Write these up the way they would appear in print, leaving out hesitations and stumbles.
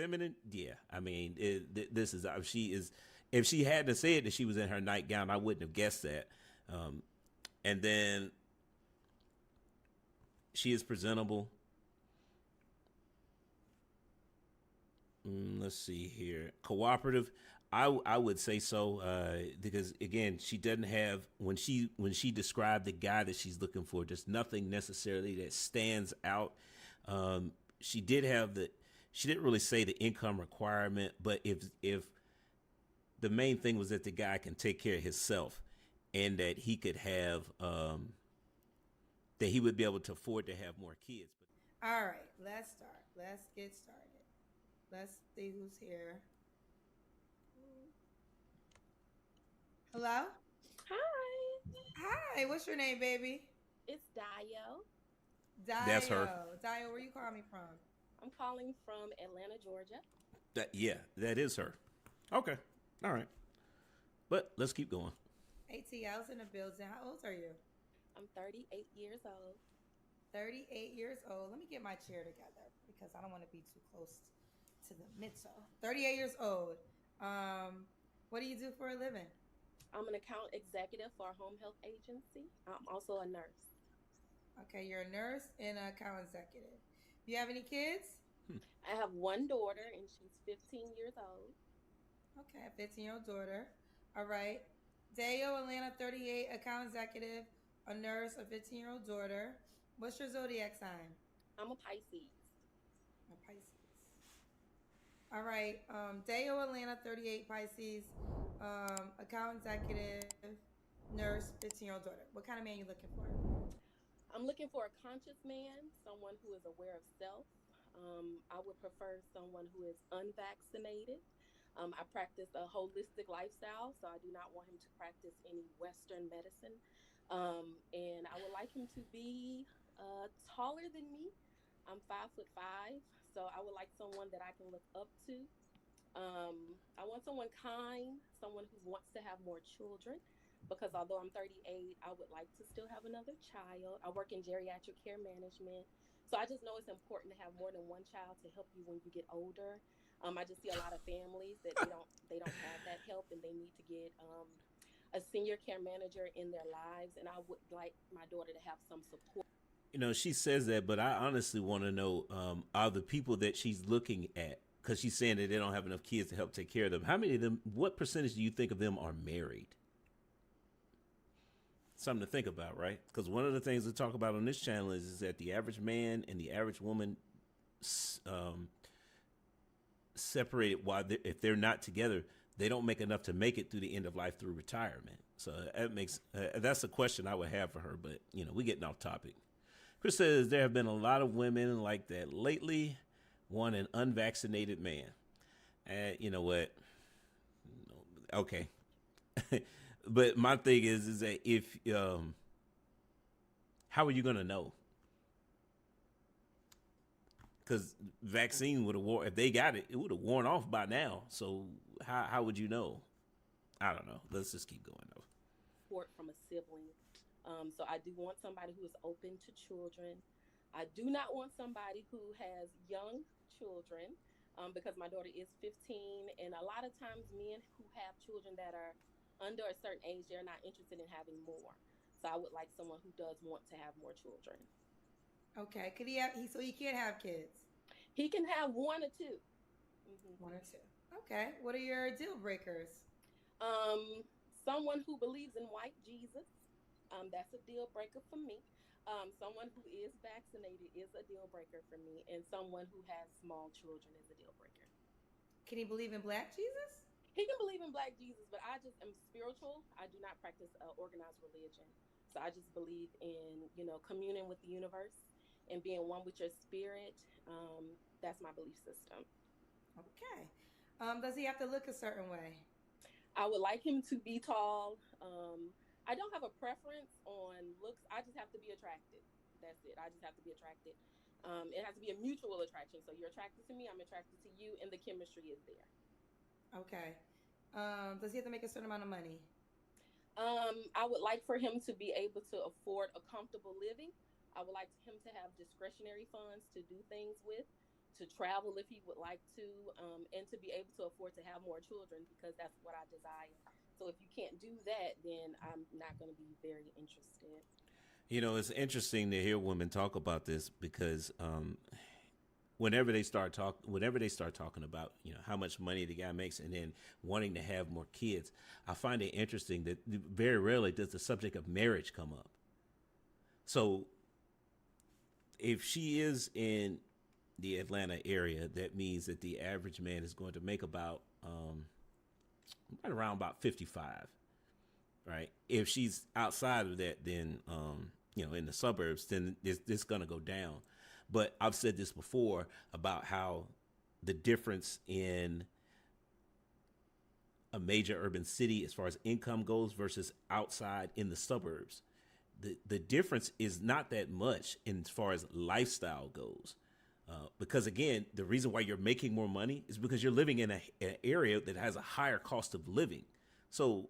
feminine, yeah. I mean, this is she is. If she hadn't said that she was in her nightgown, I wouldn't have guessed that. Um, and then she is presentable. Let's see here. Cooperative. I would say so because again, she doesn't have when she described the guy that she's looking for. There's nothing necessarily that stands out. She did have the. She didn't really say the income requirement, but if the main thing was that the guy can take care of himself, and that he could have that he would be able to afford to have more kids. But All right, let's start. Let's get started. Let's see who's here. Hello? Hi, Hi, what's your name, baby? it's Dio. that's her. Dio. Dio, where you calling me from? I'm calling from Atlanta, Georgia. That yeah, that is her. Okay, all right. But let's keep going. ATL's in the building. How old are you? I'm 38 years old. 38 years old. Let me get my chair together because I don't want to be too close to the middle. 38 years old. Um, what do you do for a living? I'm an account executive for a home health agency. I'm also a nurse. Okay, you're a nurse and an account executive. Do you have any kids? I have one daughter, and she's 15 years old. Okay, a 15-year-old daughter. All right. Deo, Atlanta, 38, account executive, a nurse, a 15-year-old daughter. What's your zodiac sign? I'm a Pisces. A Pisces. All right. Deo, Atlanta, 38, Pisces, account executive, nurse, 15-year-old daughter. What kind of man you looking for? I'm looking for a conscious man, someone who is aware of self. I would prefer someone who is unvaccinated. I practice a holistic lifestyle, so I do not want him to practice any Western medicine. And I would like him to be taller than me. I'm 5'5", so I would like someone that I can look up to. I want someone kind, someone who wants to have more children. Because although I'm 38, I would like to still have another child. I work in geriatric care management, so I just know it's important to have more than one child to help you when you get older. I just see a lot of families that they don't have that help, and they need to get a senior care manager in their lives. And I would like my daughter to have some support. She says that, but I honestly want to know are the people that she's looking at, because she's saying that they don't have enough kids to help take care of them. How many of them? What percentage do you think of them are married? Something to think about, right? Because one of the things we talk about on this channel is that the average man and the average woman um, separated while if they're not together, they don't make enough to make it through the end of life through retirement. So that makes that's a question I would have for her. But we getting off topic. Chris says there have been a lot of women like that lately. Want an unvaccinated man. And you know what? Okay. But my thing is that if how are you gonna know? Because vaccine would have worn, if they got it, it would have worn off by now. So how would you know? I don't know. Let's just keep going though. Support from a sibling. So I do want somebody who is open to children. I do not want somebody who has young children, because my daughter is 15, and a lot of times men who have children that are under a certain age, they're not interested in having more. So I would like someone who does want to have more children. Okay. Could he have? So he can't have kids. He can have one or 2. Hmm. One or two. Okay. What are your deal breakers? Um, Someone who believes in white Jesus. That's a deal breaker for me. Someone who is vaccinated is a deal breaker for me, and someone who has small children is a deal breaker. Can he believe in Black Jesus? He can believe in Black Jesus, but I just am spiritual. I do not practice organized religion, so I just believe in communing with the universe and being one with your spirit. That's my belief system. Okay. Does he have to look a certain way? I would like him to be tall. I don't have a preference on looks. I just have to be attracted. That's it. I just have to be attracted. It has to be a mutual attraction. So you're attracted to me, I'm attracted to you, and the chemistry is there. Okay. Does he have to make a certain amount of money? I would like for him to be able to afford a comfortable living. I would like him to have discretionary funds to do things with. to travel if he would like to, and to be able to afford to have more children because that's what I desire. So if you can't do that, then I'm not going to be very interested. It's interesting to hear women talk about this because whenever they start talking about how much money the guy makes and then wanting to have more kids, I find it interesting that very rarely does the subject of marriage come up. So if she is in the Atlanta area, that means that the average man is going to make about right around about 55, right? If she's outside of that, then in the suburbs, then it's going to go down. But I've said this before about how the difference in a major urban city as far as income goes versus outside in the suburbs. The difference is not that much in as far as lifestyle goes. Because again, the reason why you're making more money is because you're living in an area that has a higher cost of living. So,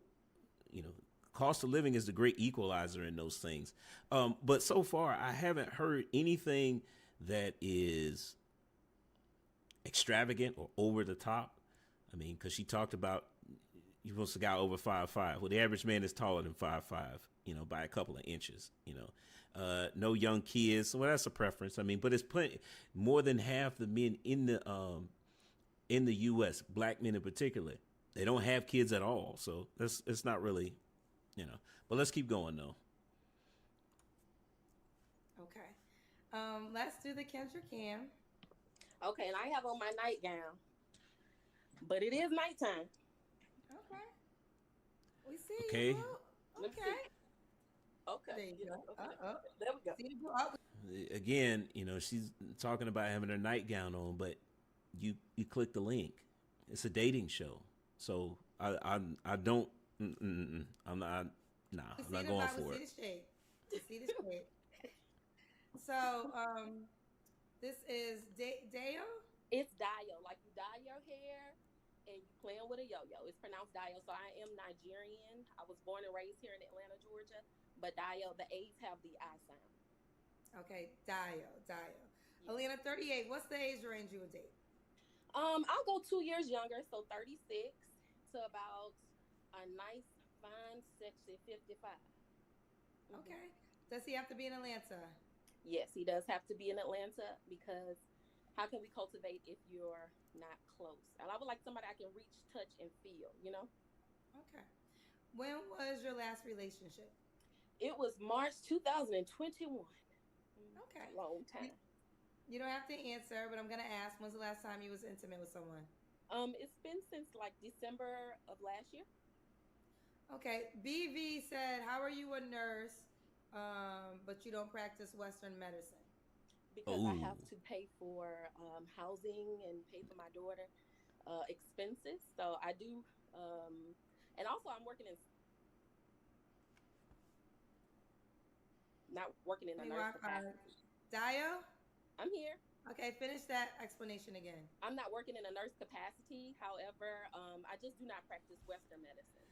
cost of living is the great equalizer in those things. But so far, I haven't heard anything that is extravagant or over the top. I mean, because she talked about you're supposed to guy over 5'5". Well, the average man is taller than 5'5", by a couple of inches. No young kids. Well, that's a preference. I mean, but it's plenty. More than half the men in the U.S., black men in particular, they don't have kids at all. So it's not really, But let's keep going though. Okay. Let's do the Kendra Cam. Okay, and I have on my nightgown, but it is nighttime. Okay. We see Okay. you. Boo. Okay. Okay. There you go. Okay. There we go. See you, boo. Again, she's talking about having her nightgown on, but you click the link. It's a dating show, so I don't. I'm not. Nah, I'm not going for it. See the shade. So, this is Dale. It's Dio. Like you dye your hair and you playing with a yo-yo. It's pronounced Dio. So I am Nigerian. I was born and raised here in Atlanta, Georgia. But Dio, the A's have the I sound. Okay, Dio. Yeah. Alina, 38. What's the age range you would date? I'll go 2 years younger, so 36 to about a nice, fine, sexy 55. Mm-hmm. Okay. Does he have to be in Atlanta? Yes, he does have to be in Atlanta because how can we cultivate if you're not close? And I would like somebody I can reach, touch, and feel, Okay. When was your last relationship? It was March 2021. Okay. A long time. You don't have to answer, but I'm going to ask, when's the last time you was intimate with someone? It's been since like December of last year. Okay. BV said, how are you a nurse, but you don't practice Western medicine? Because I have to pay for housing and pay for my daughter expenses. So I do, and also I'm working in, not working in a nurse capacity. Dio? I'm here. Okay, finish that explanation again. I'm not working in a nurse capacity. However, I just do not practice Western medicine.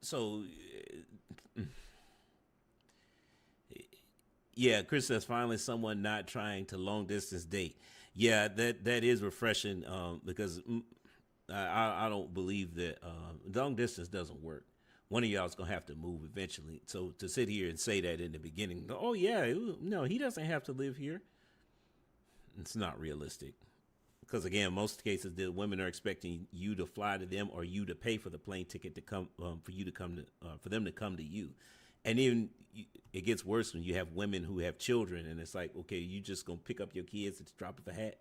So, yeah, Chris says finally someone not trying to long distance date. Yeah, that is refreshing because I don't believe that long distance doesn't work. One of y'all's gonna have to move eventually. So to sit here and say that in the beginning, oh yeah, no, he doesn't have to live here. It's not realistic. Because again, most cases the women are expecting you to fly to them or you to pay for the plane ticket to come for them to come to you. And even it gets worse when you have women who have children and it's like, okay, you just gonna pick up your kids at the drop of a hat.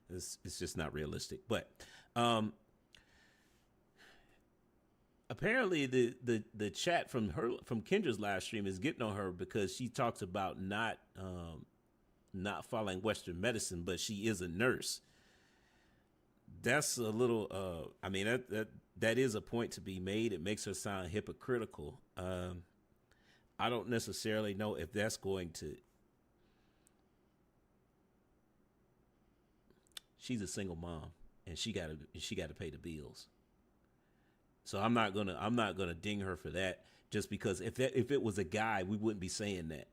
It's just not realistic. But apparently the chat from Kendra's live stream is getting on her because she talks about not following Western medicine, but she is a nurse. That's a little I mean that is a point to be made. It makes her sound hypocritical. I don't necessarily know if that's going to. She's a single mom and she got to pay the bills. So I'm not gonna ding her for that just because if it was a guy, we wouldn't be saying that.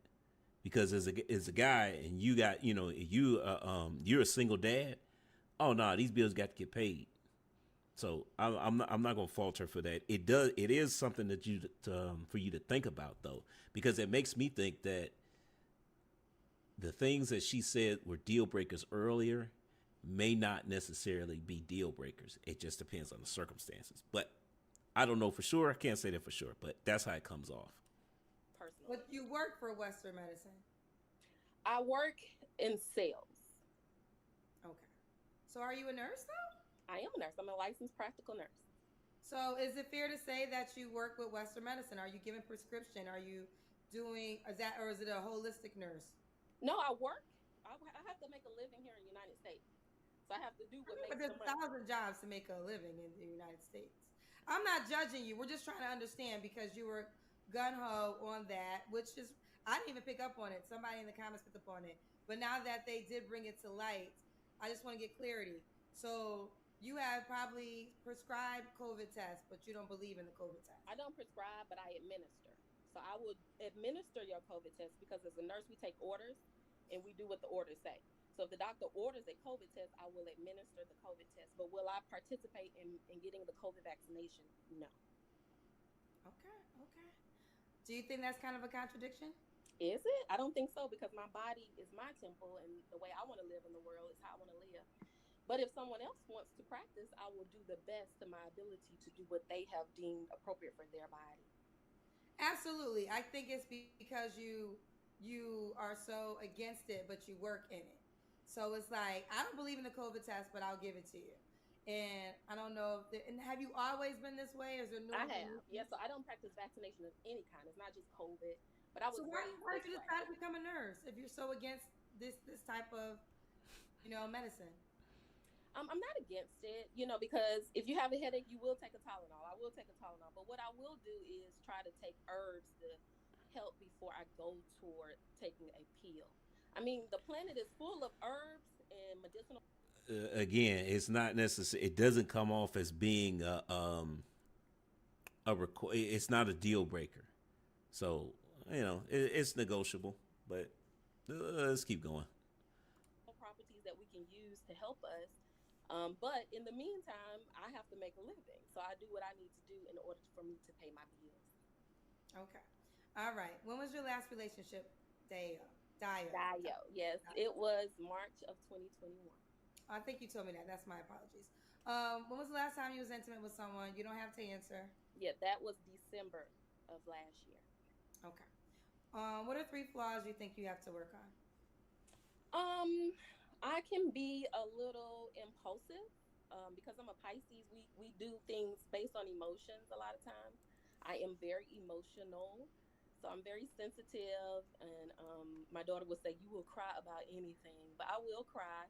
Because as a guy, and you got, you're a single dad. Oh no, these bills got to get paid. So I'm not gonna falter for that. It is something that for you to think about though, because it makes me think that the things that she said were deal breakers earlier may not necessarily be deal breakers. It just depends on the circumstances. But I don't know for sure. I can't say that for sure, but that's how it comes off. Personally, But you work for Western Medicine. I work in sales. Okay. So are you a nurse though? I am a nurse. I'm a licensed practical nurse. So is it fair to say that you work with Western Medicine? Are you giving prescription? Are you doing, is that, or is it a holistic nurse? No, I work. I have to make a living here in the United States. So I have to do what But makes there's the money. 1,000 jobs to make a living in the United States. I'm not judging you. We're just trying to understand because you were gun ho on that, which is, I didn't even pick up on it. Somebody in the comments picked up on it. But now that they did bring it to light, I just want to get clarity. So you have probably prescribed COVID tests, but you don't believe in the COVID test. I don't prescribe, but I administer. So I will administer your COVID test because as a nurse, we take orders and we do what the orders say. So if the doctor orders a COVID test, I will administer the COVID test. But will I participate in getting the COVID vaccination? No. Okay, okay. Do you think that's kind of a contradiction? Is it? I don't think so because my body is my temple and the way I want to live in the world is how I want to live. But if someone else wants to practice, I will do the best to my ability to do what they have deemed appropriate for their body. Absolutely. I think it's because you are so against it, but you work in it. So it's like I don't believe in the COVID test, but I'll give it to you. And I don't know. And have you always been this way? Or is there no? I have, yes. So I don't practice vaccination of any kind. It's not just COVID, but I was So why raised did this you way. decide to become a nurse if you're so against this type of medicine? I'm not against it, because if you have a headache, you will take a Tylenol. I will take a Tylenol, but what I will do is try to take herbs to help before I go toward taking a pill. I mean, the planet is full of herbs and medicinal. Again, it's not necessary. It doesn't come off as being it's not a deal breaker. So it's negotiable, but let's keep going. Properties that we can use to help us. But in the meantime, I have to make a living. So I do what I need to do in order for me to pay my bills. Okay. All right. When was your last relationship, Dio? Yes, it was March of 2021. I think you told me that. That's my apologies. When was the last time you was intimate with someone? You don't have to answer. Yeah, that was December of last year. Okay. What are 3 flaws you think you have to work on? I can be a little impulsive because I'm a Pisces. We do things based on emotions a lot of times. I am very emotional, so I'm very sensitive. And my daughter would say, "You will cry about anything," but I will cry.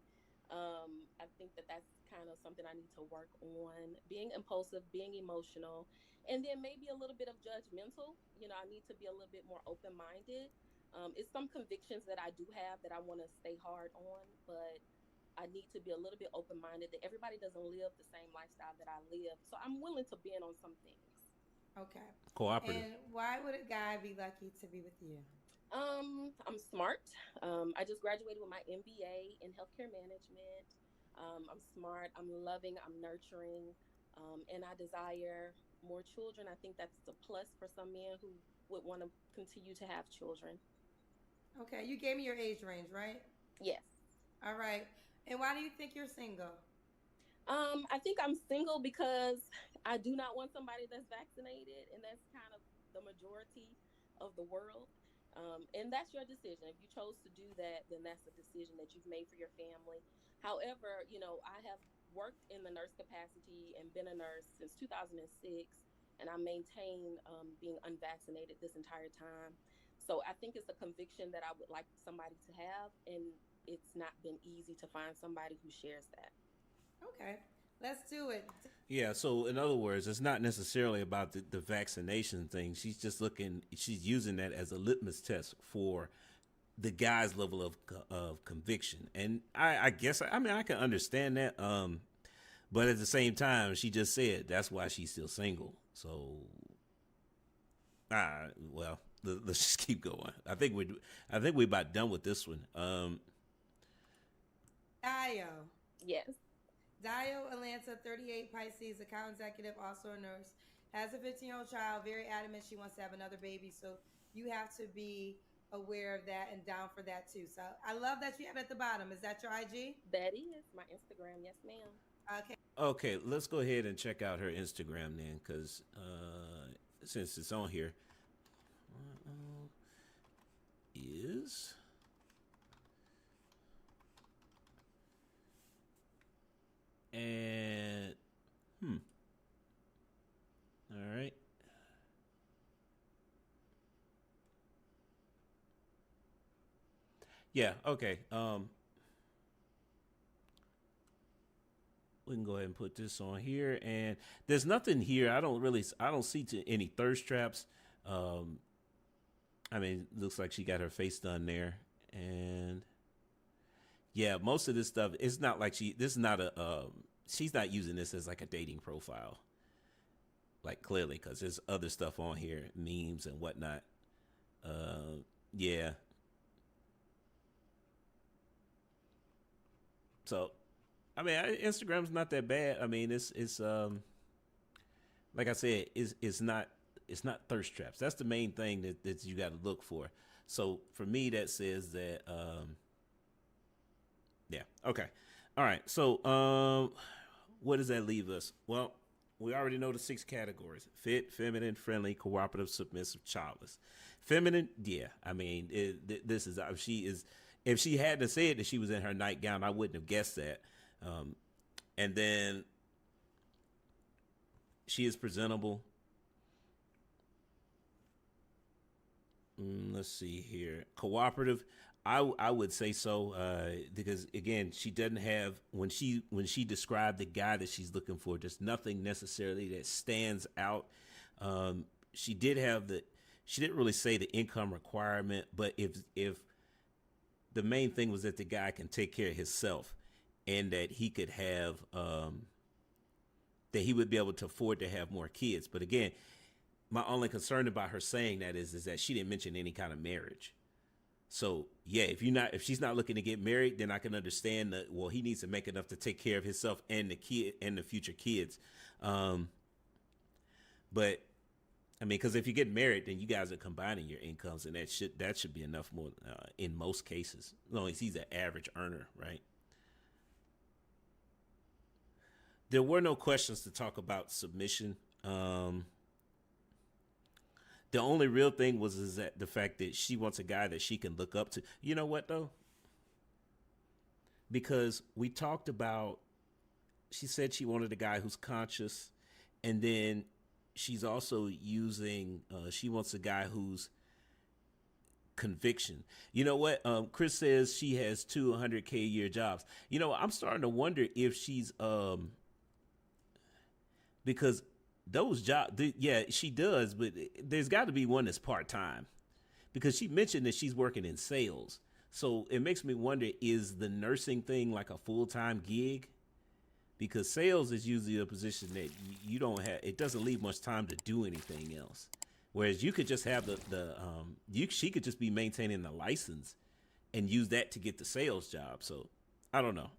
I think that that's kind of something I need to work on. Being impulsive, being emotional, and then maybe a little bit of judgmental. I need to be a little bit more open-minded. It's some convictions that I do have that I want to stay hard on, but I need to be a little bit open-minded that everybody doesn't live the same lifestyle that I live. So I'm willing to bend on some things. Okay. Cooperative. And why would a guy be lucky to be with you? I'm smart. I just graduated with my MBA in healthcare management. I'm smart. I'm loving. I'm nurturing. And I desire more children. I think that's a plus for some men who would want to continue to have children. Okay. You gave me your age range, right? Yes. All right. And why do you think you're single? I think I'm single because I do not want somebody that's vaccinated, and that's kind of the majority of the world. And that's your decision. If you chose to do that, then that's a decision that you've made for your family. However, I have worked in the nurse capacity and been a nurse since 2006, and I maintain being unvaccinated this entire time. So I think it's a conviction that I would like somebody to have, and it's not been easy to find somebody who shares that. Okay. Let's do it. Yeah, so in other words, it's not necessarily about the vaccination thing. She's using that as a litmus test for the guy's level of conviction. And I guess, I mean, I can understand that. But at the same time, she just said that's why she's still single. So, well, let's just keep going. I think we're about done with this one. Dio. Yes. Dio Atlanta, 38, Pisces, account executive, also a nurse, has a 15-year-old child, very adamant she wants to have another baby. So you have to be aware of that and down for that too. So I love that you have it at the bottom. Is that your IG? That is my Instagram. Yes, ma'am. Okay. Okay, let's go ahead and check out her Instagram then, because since it's on here, is and all right. Yeah, okay. We can go ahead and put this on here, and there's nothing here. I don't see any thirst traps. I mean, looks like she got her face done there, and yeah, most of this stuff. It's not like this is not she's not using this as like a dating profile, like clearly, because there's other stuff on here, memes and whatnot. Yeah. So, I mean, Instagram's not that bad. I mean, it's like I said, it's not thirst traps. That's the main thing that you got to look for. So for me, that says that yeah, okay, all right. So what does that leave us? Well, we already know the 6 categories: fit, feminine, friendly, cooperative, submissive, childless. Feminine, yeah. I mean, this is she is. If she hadn't said that she was in her nightgown, I wouldn't have guessed that. And then she is presentable. Let's see here. Cooperative. I would say so because again, she doesn't have when she described the guy that she's looking for, just nothing necessarily that stands out. She didn't really say the income requirement, but if the main thing was that the guy can take care of himself and that he could have that he would be able to afford to have more kids. But again, my only concern about her saying that is that she didn't mention any kind of marriage. So yeah, if she's not looking to get married, then I can understand that. Well, he needs to make enough to take care of himself and the kid and the future kids. But I mean, because if you get married, then you guys are combining your incomes, and that should be enough more in most cases, as long as he's an average earner, right? There were no questions to talk about submission. The only real thing is that the fact that she wants a guy that she can look up to. You know what though? Because we talked about, she said she wanted a guy who's conscious, and then she's also using, she wants a guy who's conviction. You know what? Chris says she has 200K a year jobs. You know, I'm starting to wonder if she's, because those jobs, yeah, she does, but there's got to be one that's part-time, because she mentioned that she's working in sales. So it makes me wonder, is the nursing thing like a full-time gig? Because sales is usually a position that you don't have, it doesn't leave much time to do anything else. Whereas you could just have she could just be maintaining the license and use that to get the sales job. So I don't know.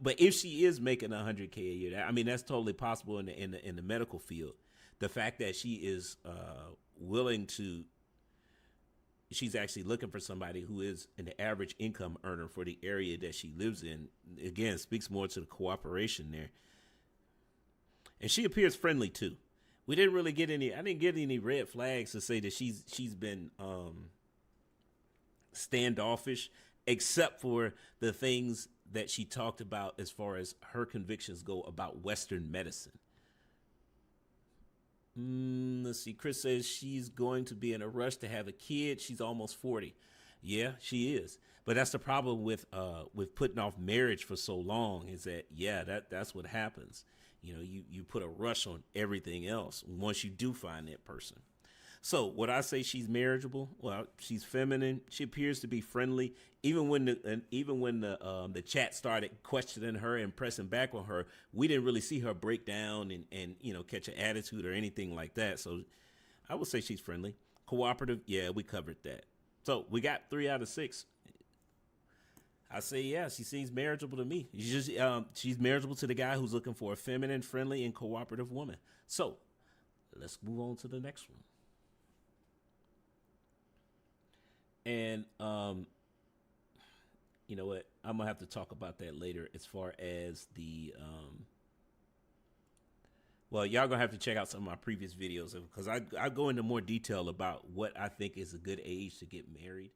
But if she is making 100K a year, I mean, that's totally possible in the medical field. The fact that she is willing to, she's actually looking for somebody who is an average income earner for the area that she lives in, again, speaks more to the cooperation there. And she appears friendly too. We didn't really get I didn't get any red flags to say that she's been standoffish, except for the things that she talked about as far as her convictions go about Western medicine. Let's see. Chris says she's going to be in a rush to have a kid. She's almost 40. Yeah, she is. But that's the problem with putting off marriage for so long, is that, yeah, that's what happens. You know, you put a rush on everything else once you do find that person. So would I say she's marriageable? Well, she's feminine. She appears to be friendly. Even when the chat started questioning her and pressing back on her, we didn't really see her break down and catch an attitude or anything like that. So I would say she's friendly. Cooperative, yeah, we covered that. So we got 3 out of 6. I say, yeah, she seems marriageable to me. She's marriageable to the guy who's looking for a feminine, friendly, and cooperative woman. So let's move on to the next one. And you know what? I'm gonna have to talk about that later as far as the well, y'all gonna have to check out some of my previous videos because I go into more detail about what I think is a good age to get married.